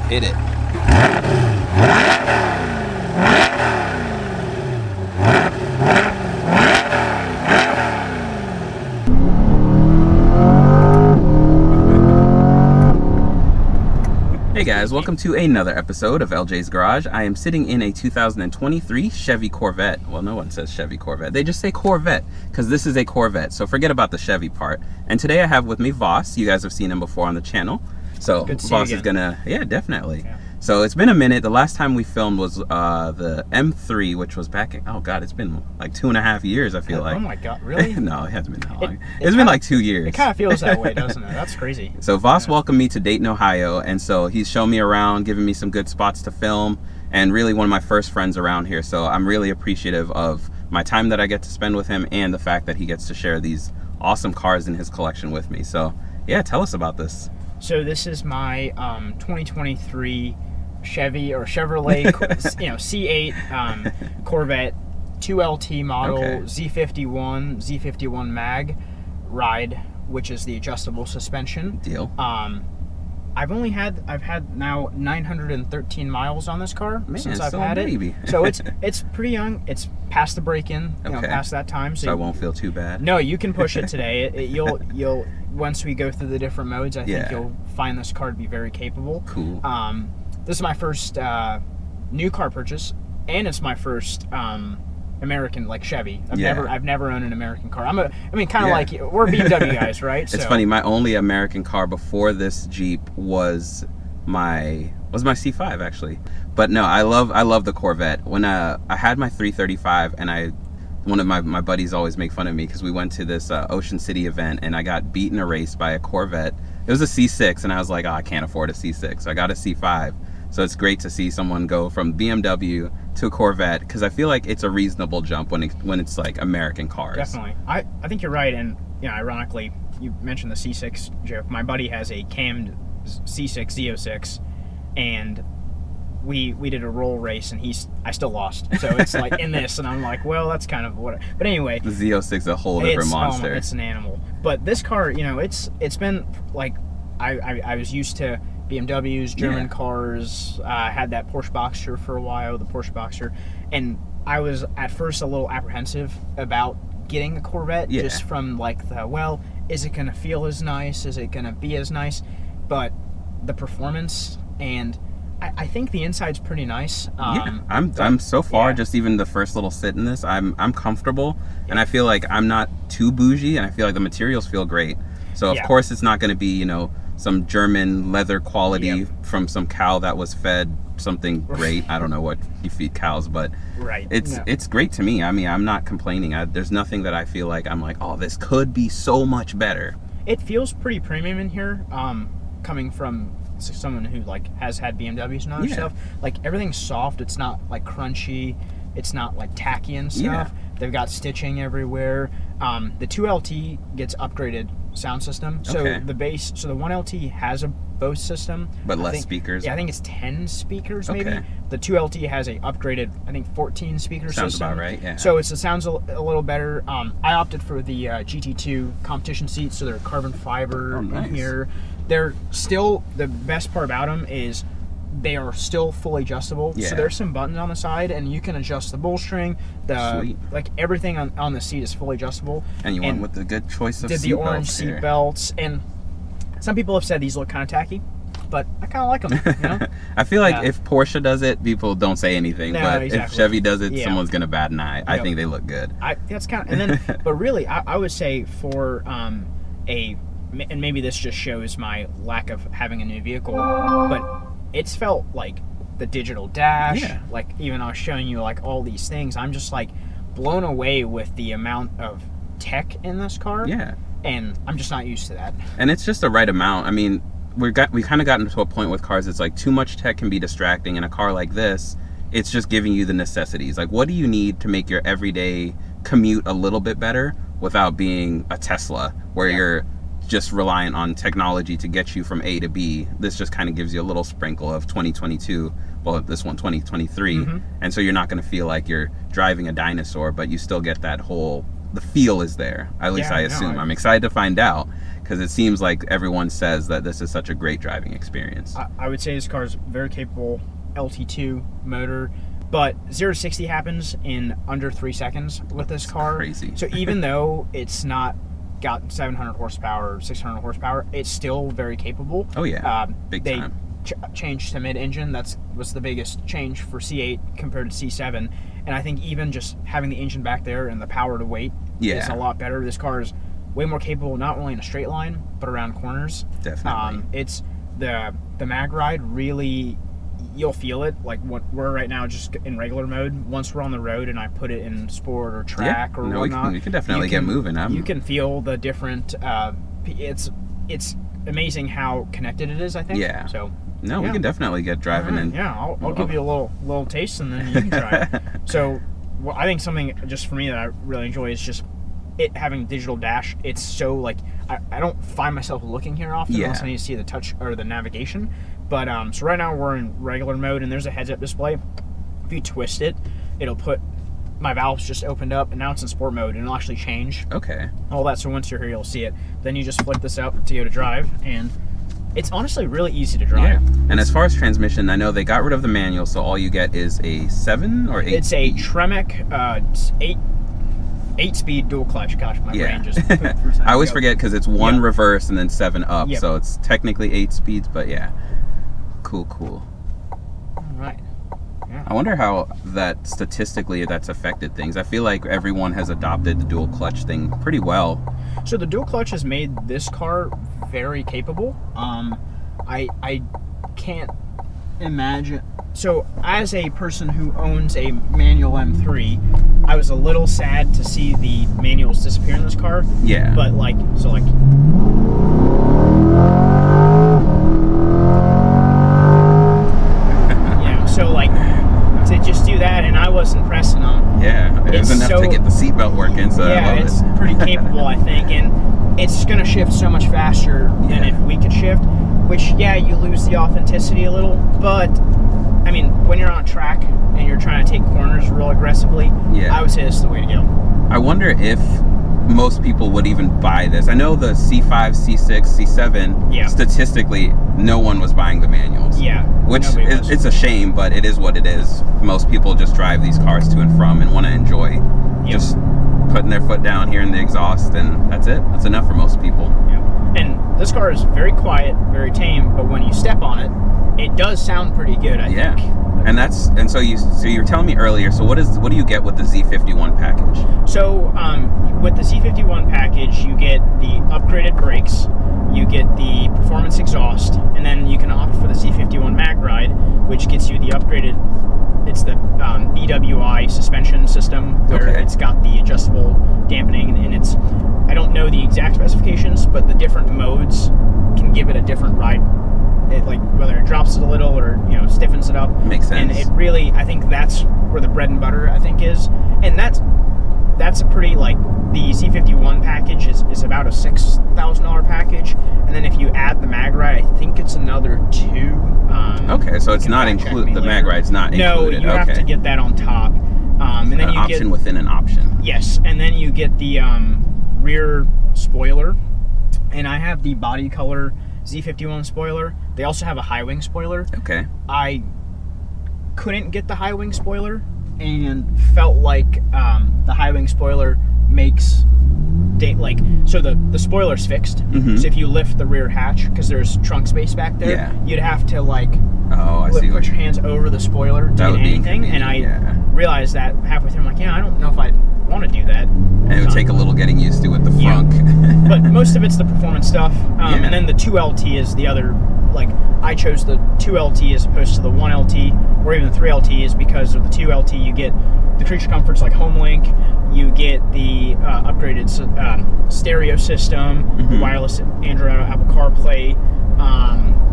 Hit it. Hey guys, welcome to another episode of Ljs Garage. I am sitting in a 2023 Chevy Corvette. Well, no one says Chevy Corvette. They just say Corvette because this is a Corvette. So forget about the Chevy part. And today I have with me Vas. You guys have seen him before on the channel. So Vas is gonna, yeah, definitely. Yeah. So it's been a minute. The last time we filmed was the M3, which was back in, oh God, it's been like 2.5 years, I feel like. Oh my God, really? No, it hasn't been that long. It's been like 2 years. It kind of feels that way, doesn't it? That's crazy. So Vas welcomed me to Dayton, Ohio, and so he's shown me around, giving me some good spots to film, and really one of my first friends around here. So I'm really appreciative of my time that I get to spend with him and the fact that he gets to share these awesome cars in his collection with me. So yeah, tell us about this. So this is my 2023 Chevy or Chevrolet, C8 Corvette 2LT model, okay. Z51 Mag Ride, which is the adjustable suspension. Deal. I've had now 913 miles on this car since I've had it. So it's pretty young. It's past the break-in, past that time. So I won't feel too bad. No, you can push it today. You'll once we go through the different modes, I think you'll find this car to be very capable. Cool. This is my first new car purchase, and it's my first American, like Chevy. I've never owned an American car. Kind of like we're BMW guys, right? It's funny. My only American car before this Jeep was my C5 actually. But no, I love the Corvette. When I had my 335, and one of my buddies always make fun of me because we went to this Ocean City event and I got beat in a race by a Corvette. It was a C6 and I was like, oh, I can't afford a C6. So I got a C5. So it's great to see someone go from BMW to a Corvette because I feel like it's a reasonable jump when it's like American cars. Definitely. I think you're right. And ironically, you mentioned the C6 joke. My buddy has a cammed C6 Z06 and we did a roll race and I still lost. So it's like in this and I'm like, well, that's kind of what. But anyway, the Z06 is a whole different monster. It's an animal. But this car, it's been like I was used to BMWs, German cars. Had that Porsche Boxster for a while, the Porsche Boxster, and I was at first a little apprehensive about getting a Corvette just from like is it gonna feel as nice? Is it gonna be as nice? But the performance and I think the inside's pretty nice. I'm so far just even the first little sit in this, I'm comfortable, and I feel like I'm not too bougie, and I feel like the materials feel great. So of course it's not going to be some German leather quality from some cow that was fed something great. I don't know what you feed cows, but it's great to me. I mean, I'm not complaining. There's nothing that I feel like I'm like, oh, this could be so much better. It feels pretty premium in here, coming from someone who has had BMWs and other stuff. Like everything's soft. It's not like crunchy. It's not like tacky and stuff. They've got stitching everywhere. The 2LT gets upgraded sound system. So the 1LT has a Bose system, but less speakers. Yeah, I think it's 10 speakers maybe. The 2LT has a upgraded, I think 14 speaker system. Sounds about right. Yeah. So it sounds a little better. I opted for the GT2 competition seats, so they're carbon fiber in here. They're still, the best part about them is they are still fully adjustable. So there's some buttons on the side and you can adjust the bullstring. Like everything on the seat is fully adjustable. And you went with the good choice of seat belts. Did the orange seat belts. And some people have said these look kind of tacky, but I kind of like them. I feel like if Porsche does it, people don't say anything. But if Chevy does it, someone's going to bat an eye. I think they look good. That's kind of, and then, but really, I would say for and maybe this just shows my lack of having a new vehicle, but it's felt like the digital dash, like even I was showing you like all these things, I'm just like blown away with the amount of tech in this car. And I'm just not used to that. And it's just the right amount. I mean, we kind of gotten to a point with cars, it's like too much tech can be distracting. In a car like this, it's just giving you the necessities. Like, what do you need to make your everyday commute a little bit better without being a Tesla, where you're just reliant on technology to get you from A to B? This just kind of gives you a little sprinkle of 2022, well, this one 2023, and so you're not going to feel like you're driving a dinosaur, but you still get that whole the feel is there. At least I assume. I'm excited to find out, because it seems like everyone says that this is such a great driving experience. I would say this car is very capable LT2 motor, but 0 to 60 happens in under 3 seconds with this car. Crazy. So even though it's not got 700 horsepower, 600 horsepower, it's still very capable. Oh yeah, big time. Changed to mid-engine. That was the biggest change for C8 compared to C7. And I think even just having the engine back there and the power to weight is a lot better. This car is way more capable, not only in a straight line, but around corners. Definitely. It's the mag ride really, you'll feel it. Like we're right now just in regular mode. Once we're on the road and I put it in sport or track or whatnot, we can definitely get moving. You can feel the different. It's amazing how connected it is, I think. Yeah. So. No, we can definitely get driving. Right. And yeah, I'll give you a little taste, and then you can try it. So, I think something just for me that I really enjoy is just it having digital dash. It's so like I don't find myself looking here often unless I need to see the touch or the navigation. But so right now we're in regular mode, and there's a heads-up display. If you twist it, it'll put my valves just opened up, and now it's in sport mode, and it'll actually change. Okay. All that. So once you're here, you'll see it. Then you just flick this up to go to drive, and it's honestly really easy to drive. Yeah. And as far as transmission, I know they got rid of the manual, so all you get is a 7 or 8? It's a Tremec 8-speed dual clutch. Gosh, my brain just I always forget because it's 1 reverse and then 7 up, so it's technically 8 speeds, but yeah. Cool. All right. Yeah. I wonder how that statistically that's affected things. I feel like everyone has adopted the dual clutch thing pretty well. So the dual clutch has made this car very capable. I can't imagine. So as a person who owns a manual M3, I was a little sad to see the manuals disappear in this car. Yeah. But like, so like. So like to just do that, and I wasn't pressing them. Yeah, it was enough to get the seatbelt working. So yeah, it's pretty capable, I think, and it's going to shift so much faster than if we could shift. Which you lose the authenticity a little, but I mean, when you're on a track and you're trying to take corners real aggressively, I would say this is the way to go. I wonder if most people would even buy this. I know the C5, C6, C7, statistically, no one was buying the manuals. Yeah. Which it's a shame, but it is what it is. Most people just drive these cars to and from and want to enjoy just putting their foot down here in the exhaust, and that's it. That's enough for most people. Yeah. And this car is very quiet, very tame, but when you step on it, it does sound pretty good, I think. And so you were telling me earlier, so what do you get with the Z51 package? So with the Z51 package, you get the upgraded brakes, you get the performance exhaust, and then you can opt for the Z51 Mag Ride, which gets you the upgraded, it's the BWI suspension system, where it's got the adjustable dampening, and it's, I don't know the exact specifications, but the different modes can give it a different ride. It, like whether it drops it a little or stiffens it up. Makes sense. And it really, I think that's where the bread and butter I think is, and that's a pretty like the Z51 package is about a $6,000 package, and then if you add the mag ride, I think it's another $2,000. Okay, so it's not included. The mag ride's not included. No, you have to get that on top. And then an you option get within an option. Yes, and then you get the rear spoiler, and I have the body color Z51 spoiler. They also have a high wing spoiler. Okay. I couldn't get the high wing spoiler and felt like the high wing spoiler makes so the spoiler's fixed. So if you lift the rear hatch, because there's trunk space back there, you'd have to put your hands over the spoiler to get anything. And I realized that halfway through, I'm like, I don't know if I want to do that. And it would take a little getting used to with the frunk. But most of it's the performance stuff. And then the 2LT is the other, I chose the 2LT as opposed to the 1LT or even the 3LT is because of the 2LT you get the creature comforts like HomeLink, you get the upgraded stereo system, the wireless Android Apple CarPlay,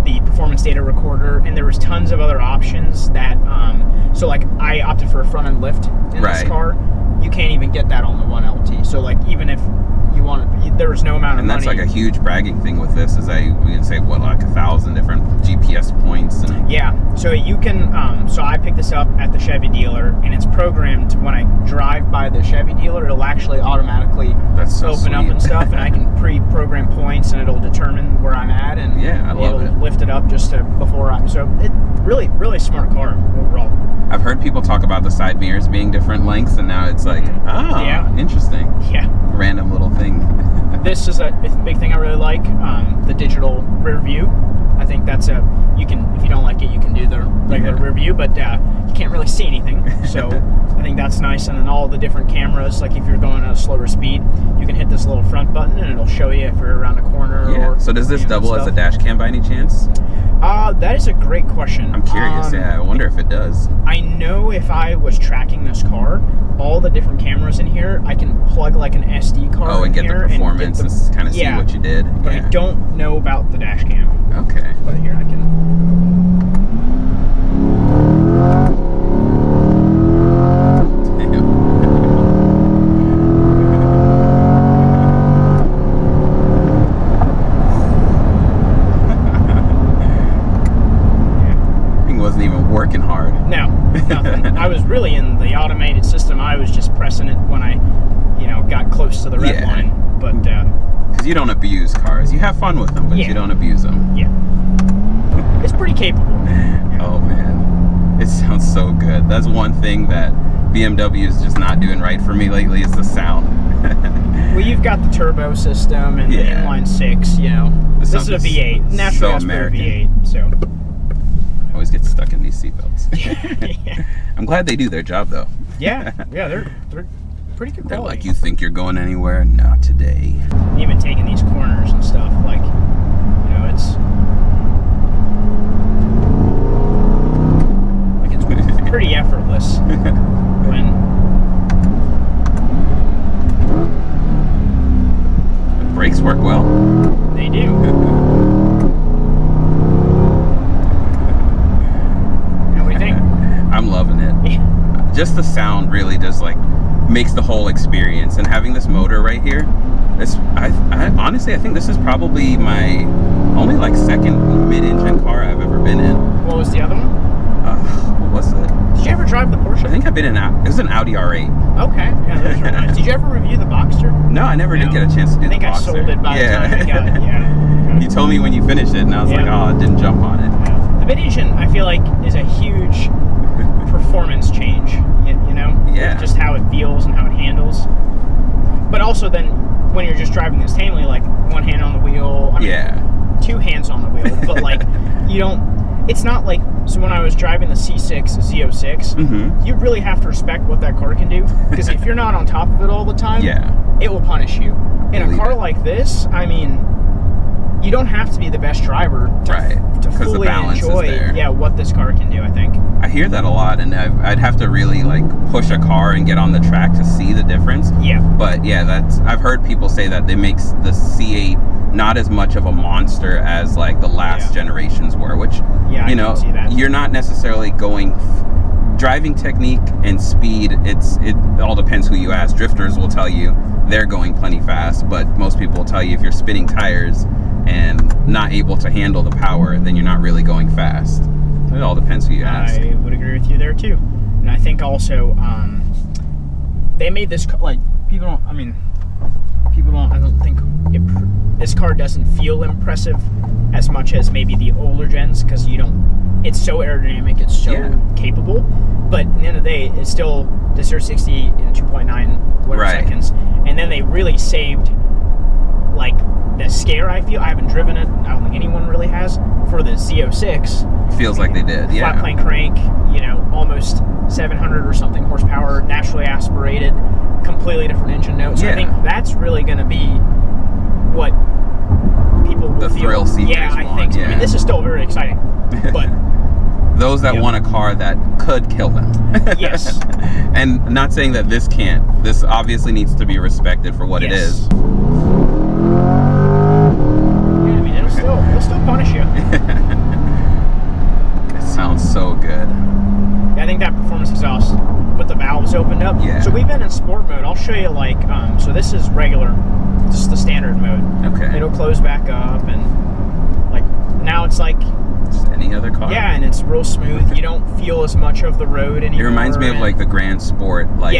the performance data recorder, and there was tons of other options that, so I opted for a front end lift in this car. You can't even get that on the 1LT. So even if you want, there was no amount of money. And that's a huge bragging thing with this is we can say 1,000 different GPS points. And yeah, So you can, so I picked this up at the Chevy dealer, and it's programmed when I drive by the Chevy dealer, it'll actually automatically open up and stuff, and I can pre-program points, and it'll determine where I'm at, and yeah, I love it'll lift it up just to before I. So it really smart car overall. I've heard people talk about the side mirrors being different lengths, and now it's like, interesting. Yeah. Random little thing. This is a big thing I really like, the digital rear view. I think that's you can, if you don't like it, you can do the regular rear view, but you can't really see anything. So I think that's nice. And then all the different cameras, like if you're going at a slower speed, you can hit this little front button and it'll show you if you're around a corner. Yeah. Or, so does this double as a dash cam by any chance? That is a great question. I'm curious. I wonder if it does. I know if I was tracking this car, all the different cameras in here, I can plug like an SD card. Oh, and get the performance and kind of see what you did. But I don't know about the dash cam. Okay. But here I can. Working hard. No, nothing. I was really in the automated system. I was just pressing it when I, got close to the red line. But because you don't abuse cars, you have fun with them, but you don't abuse them. Yeah, it's pretty capable. Oh man, it sounds so good. That's one thing that BMW is just not doing right for me lately is the sound. Well, you've got the turbo system and the inline six. This is a V8, natural aspirated V8. So. Always get stuck in these seatbelts. I'm glad they do their job though. Yeah, they're pretty good quality. They're like, you think you're going anywhere? Not today. Even taking these corners and stuff, like, it's pretty effortless when the brakes work well. They do. I'm loving it. Just the sound really does makes the whole experience, and having this motor right here, I honestly I think this is probably my only second mid-engine car I've ever been in. What was the other one? What was it? Did you ever drive the Porsche? I think I've been in it was an Audi R8. Okay, yeah, those are nice. Did you ever review the Boxster? No, I never did get a chance to do the Boxster. I think I sold it by the time I got it. Yeah. You told me when you finished it, and I was like, oh, I didn't jump on it. The mid-engine, I feel like, is a huge performance change, Yeah. Just how it feels and how it handles. But also then, when you're just driving this tamely, one hand on the wheel, two hands on the wheel, but you don't, it's not so when I was driving the C6 Z06, you really have to respect what that car can do, because if you're not on top of it all the time, it will punish you. In a car like this, I mean, you don't have to be the best driver to fully enjoy what this car can do, I think. I hear that a lot, and I'd have to really push a car and get on the track to see the difference. Yeah. But I've heard people say that it makes the C8 not as much of a monster as the last generations were, which I can see that. You're not necessarily going driving technique and speed. It all depends who you ask. Drifters will tell you they're going plenty fast, but most people will tell you if you're spinning tires and not able to handle the power, then you're not really going fast. It all depends who you ask. I would agree with you there too. And I think also they made this I don't think this car doesn't feel impressive as much as maybe the older gens, because it's so aerodynamic, it's so capable, but at the end of the day, it's still the 0-60 in 2.9 seconds, and then they really saved the scare. I haven't driven it, I don't think anyone really has, for the Z06. Feels like they did, Flat plane crank, almost 700 or something horsepower, naturally aspirated, completely different engine notes. So I think that's really going to be what people will feel. Thrill seekers I think so. I mean, this is still very exciting, but those that want a car that could kill them. Yes. And not saying that this can't. This obviously needs to be respected for what it is. It'll still punish you. It sounds so good. I think that performance exhaust with the valves opened up. Yeah. So we've been in sport mode. I'll show you so this is regular, just the standard mode. Okay. It'll close back up, and now it's just any other car. Yeah, and it's real smooth. You don't feel as much of the road anymore. It reminds me of like the Grand Sport, like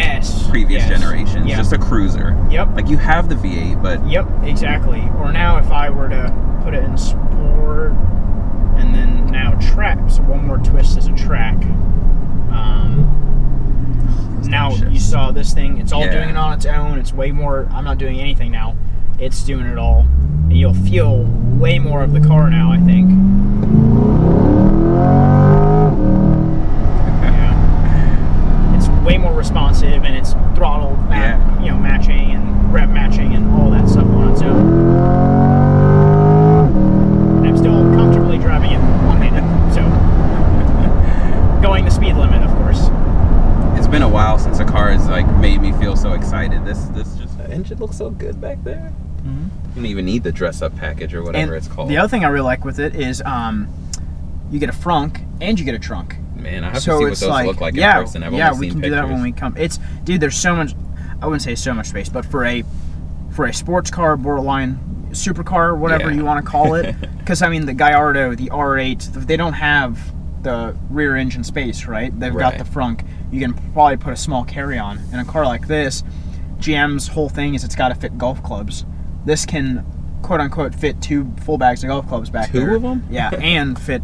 previous generations. Yep. Just a cruiser. Yep. Like you have the V8, but yep, exactly. Or now if I were to put it in Sport, and then now track. So one more twist is a track. Now you saw this thing. It's all doing it on its own. It's way more. I'm not doing anything now. It's doing it all. And you'll feel way more of the car now, I think. Yeah. It's way more responsive, and it's throttle matching and rev matching and all that stuff on its own. And I'm still comfortably driving it one-handed, so going the speed limit, of course. It's been a while since a car has like made me feel so excited. This just the engine looks so good back there. Mm-hmm. You don't even need the dress-up package or whatever it's called. The other thing I really like with it is you get a frunk and you get a trunk. Man, I have to see what those look like in person. I've only seen we can do that when we come. Dude, there's so much. I wouldn't say so much space, but for a sports car, borderline supercar, whatever you want to call it. Because I mean, the Gallardo, the R8, they don't have the rear engine space, right? They've got the frunk. You can probably put a small carry-on. In a car like this, GM's whole thing is it's got to fit golf clubs. This can, quote-unquote, fit 2 full bags of golf clubs back there. 2 of them? Yeah, and fit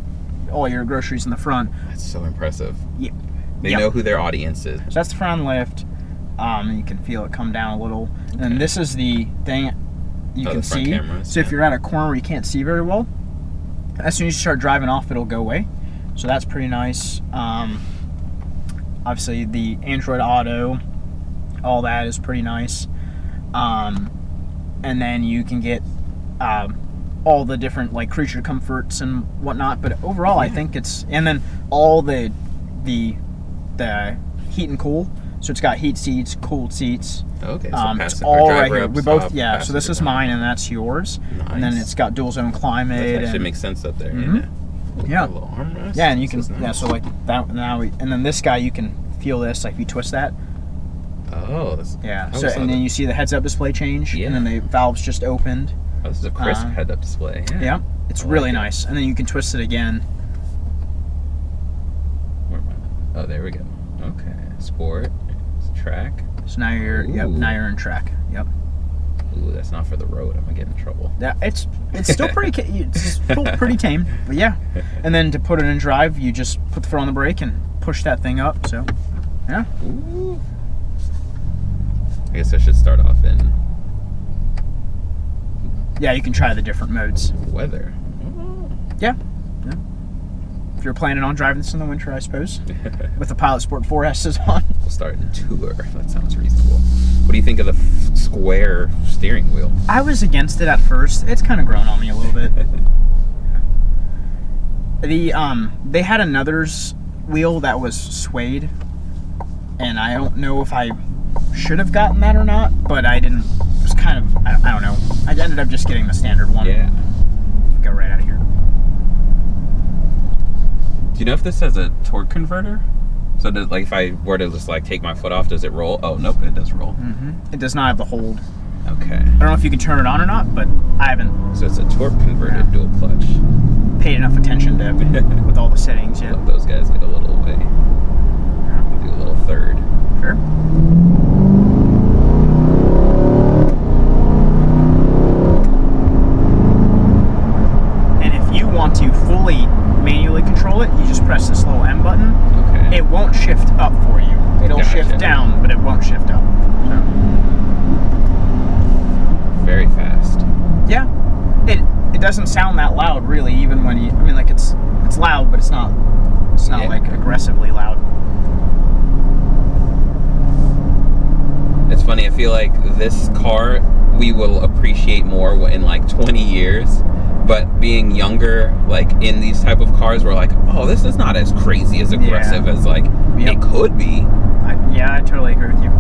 all your groceries in the front. That's so impressive. Yeah. They know who their audience is. So that's the front lift. You can feel it come down a little. Okay. And this is the thing you can see. Cameras, so if you're at a corner where you can't see very well, as soon as you start driving off, it'll go away. So that's pretty nice. Obviously, the Android Auto, all that is pretty nice. And then you can get all the different like creature comforts and whatnot. But overall, I think it's, and then all the heat and cool. So it's got heat seats, cooled seats. Okay, so it's all right here. We both, so this is mine and that's yours. Nice. And then it's got dual zone climate. That actually makes sense up there. Yeah. A little armrest. Yeah, and you can so like that now. And then this guy, you can feel this like if you twist that. Oh, that's, so and then you see the heads-up display change, and then the valves just opened. Oh, this is a crisp head-up display. Yeah, it's really nice. And then you can twist it again. Where am I? Oh, there we go. Okay, sport, track. So now you're now you're in track. Yep. Ooh, that's not for the road. I'm gonna get in trouble. Yeah, it's still pretty tame, but yeah. And then to put it in drive, you just put the foot on the brake and push that thing up. So, yeah. Ooh. I guess I should start off in. Yeah, you can try the different modes. Weather. Yeah. If you're planning on driving this in the winter, I suppose, with the Pilot Sport 4S's on. We'll start in tour. That sounds reasonable. What do you think of the square steering wheel? I was against it at first. It's kind of grown on me a little bit. They had another's wheel that was suede, and I don't know if I should have gotten that or not, but I didn't. It was kind of, I don't know. I ended up just getting the standard one. Yeah. Go right out of here. Do you know if this has a torque converter? So does, like, if I were to just like take my foot off, does it roll? Oh, nope, it does roll. It does not have the hold. Okay. I don't know if you can turn it on or not, but I haven't. So it's a torque converted dual clutch. Paid enough attention to with all the settings yet. Let those guys get a little away. Do a little third. Sure. And if you want to fully manually control it, you just press this little M button. Okay. It won't shift up for you. It'll shift down, but it won't shift up. So. Very fast. Yeah. It doesn't sound that loud, really, even when you. I mean, like it's loud, but it's not like aggressively loud. It's funny. I feel like this car we will appreciate more in like 20 years. But being younger, like in these type of cars, we're like, oh, this is not as crazy, as aggressive as like it could be. I totally agree with you.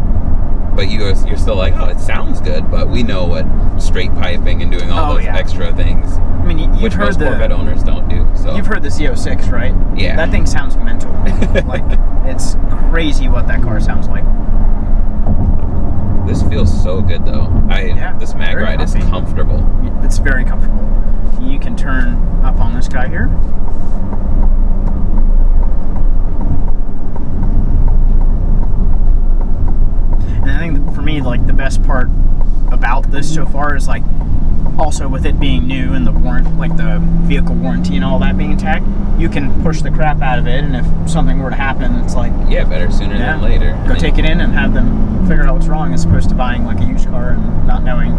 But you're still like, oh, it sounds good, but we know what straight piping and doing all those extra things. I mean, you've heard most Corvette owners don't do. So you've heard the Z06, right? Yeah. That thing sounds mental. Like it's crazy what that car sounds like. This feels so good though. This mag ride is comfortable. It's very comfortable. You can turn up on this guy here. And I think that for me, like, the best part about this so far is, like, also with it being new and the the vehicle warranty and all that being intact, you can push the crap out of it, and if something were to happen, it's like, yeah, better sooner than later. Go take it in and have them figure out what's wrong, as opposed to buying like a used car and not knowing.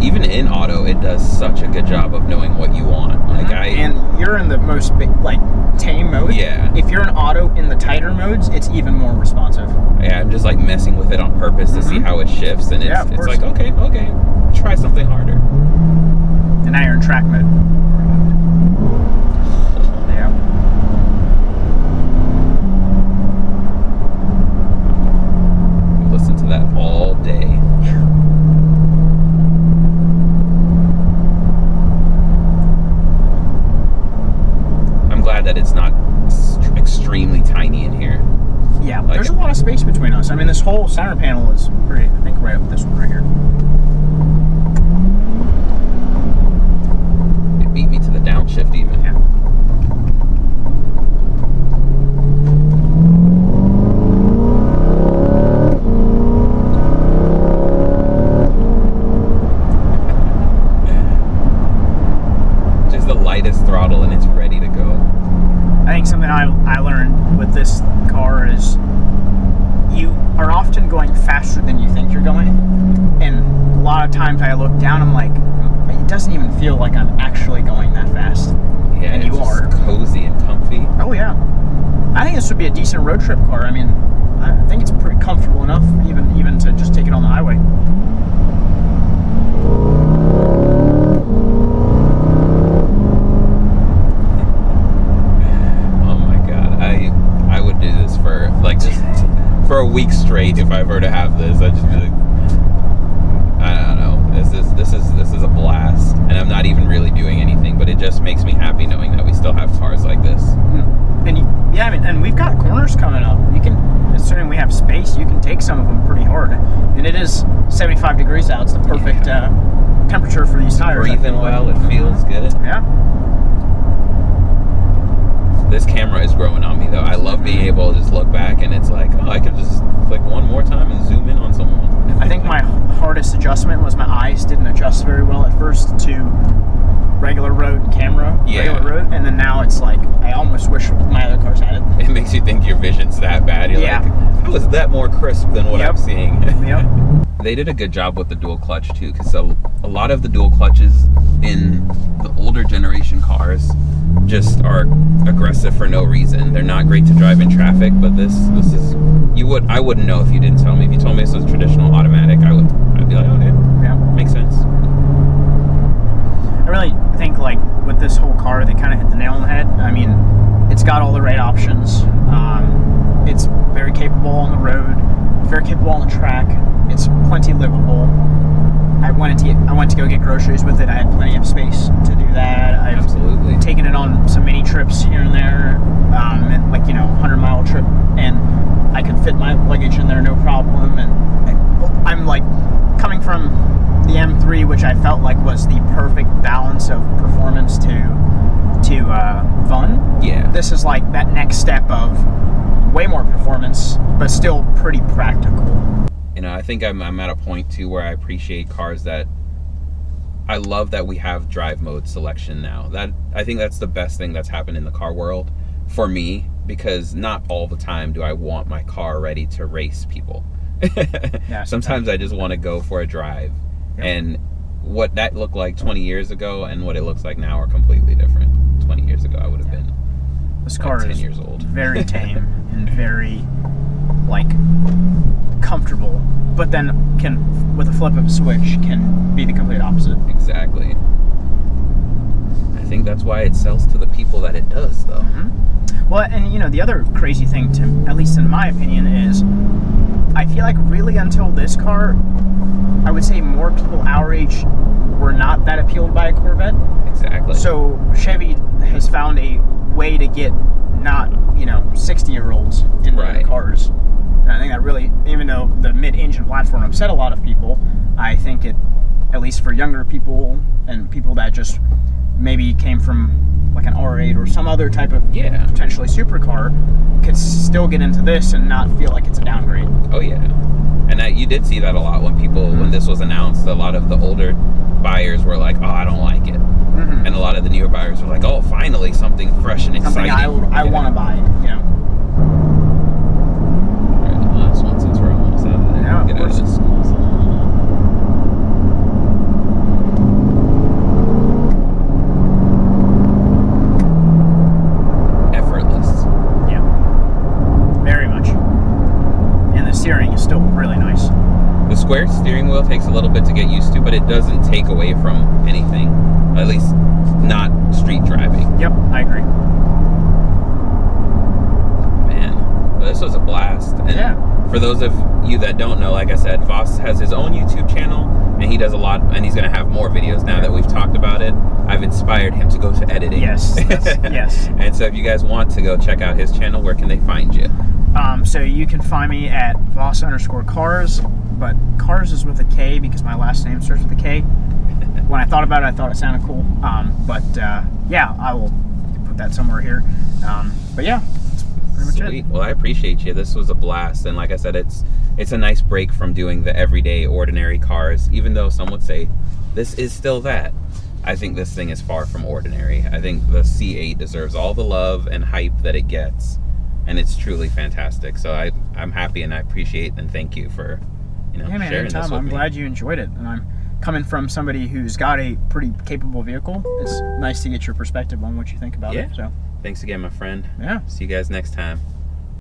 Even in auto, it does such a good job of knowing what you want. Like and you're in the most like tame mode. Yeah. If you're in auto in the tighter modes, it's even more responsive. Yeah, I'm just like messing with it on purpose to see how it shifts, and it's like okay, try something harder. And now you're in track mode. Yeah. Listen to that all day. That it's not extremely tiny in here. Yeah, like there's a lot of space between us. I mean, this whole center panel is pretty, I think right up this one right here. It beat me to the downshift even. Yeah. Just the lightest throttle and it's ready to go. I think something I learned with this car is you are often going faster than you think you're going. And a lot of times I look down, I'm like, it doesn't even feel like I'm actually going that fast. Yeah, and you are. Cozy and comfy. Oh, yeah. I think this would be a decent road trip car. I mean, I think it's pretty comfortable enough even to just take it on the highway. For a week straight, if I were to have this, I'd just be like, I don't know. This is a blast, and I'm not even really doing anything, but it just makes me happy knowing that we still have cars like this. And yeah, I mean, and we've got corners coming up. You can, assuming we have space, you can take some of them pretty hard. And it is 75 degrees out. It's the perfect temperature for these tires. Breathing well, it feels good. Yeah. This camera is growing on me though. I love being able to just look back and it's like, oh, I could just click one more time and zoom in on someone. I think my hardest adjustment was my eyes didn't adjust very well at first to regular road camera, regular road, and then now it's like, I almost wish my other cars had it. It makes you think your vision's that bad. You're like, how is that more crisp than what I'm seeing? Yep. They did a good job with the dual clutch too, because a lot of the dual clutches in the older generation cars just are aggressive for no reason. They're not great to drive in traffic, but this is, I wouldn't know if you didn't tell me. If you told me this was traditional automatic, I'd be like, okay, yeah, makes sense. I really think like with this whole car, they kind of hit the nail on the head. I mean, it's got all the right options. It's very capable on the road, very capable on the track. It's plenty livable. I went to go get groceries with it. I had plenty of space to do that. I've absolutely taken it on some mini trips here and there, and like 100-mile trip, and I could fit my luggage in there no problem. And I'm like coming from the M3, which I felt like was the perfect balance of performance to fun. Yeah. This is like that next step of way more performance, but still pretty practical. I think I'm at a point too where I appreciate cars that I love that we have drive mode selection now. I think that's the best thing that's happened in the car world for me, because not all the time do I want my car ready to race people. Yeah, sometimes I just want to go for a drive. Yep. And what that looked like 20 years ago and what it looks like now are completely different. 20 years ago I would have been this car like 10 is years old. Very tame and very like comfortable, but then can, with a flip of a switch, can be the complete opposite. Exactly. I think that's why it sells to the people that it does, though. Mm-hmm. Well, and the other crazy thing, at least in my opinion, is I feel like really until this car, I would say more people our age were not that appealed by a Corvette. Exactly. So Chevy has found a way to get not 60-year-olds in their cars. And I think that really, even though the mid-engine platform upset a lot of people, I think it, at least for younger people and people that just maybe came from like an R8 or some other type of potentially supercar, could still get into this and not feel like it's a downgrade. Oh yeah, and you did see that a lot when people, when this was announced. A lot of the older buyers were like, "Oh, I don't like it," and a lot of the newer buyers were like, "Oh, finally something fresh and exciting." Something I want to buy. Yeah. All right, the last one since we're almost out of there. Yeah, Get out of this school zone. Steering is still really nice. The square steering wheel takes a little bit to get used to, but it doesn't take away from anything. At least not street driving. Yep, I agree. Man, but this was a blast. And for those of you that don't know, like I said, Vas has his own YouTube channel, and he does a lot, and he's going to have more videos now that we've talked about it. I've inspired him to go to editing. Yes, yes. And so if you guys want to go check out his channel, where can they find you? So you can find me at Vas_Cars, but Cars is with a K because my last name starts with a K. When I thought about it, I thought it sounded cool. Yeah, I will put that somewhere here. But yeah, that's pretty much Sweet. Well, I appreciate you. This was a blast, and like I said, it's a nice break from doing the everyday, ordinary cars. Even though some would say this is still that, I think this thing is far from ordinary. I think the C8 deserves all the love and hype that it gets. And it's truly fantastic. So I'm happy, and I appreciate and thank you for sharing this with me. I'm glad you enjoyed it, and I'm coming from somebody who's got a pretty capable vehicle. It's nice to get your perspective on what you think about it. So thanks again, my friend. Yeah. See you guys next time.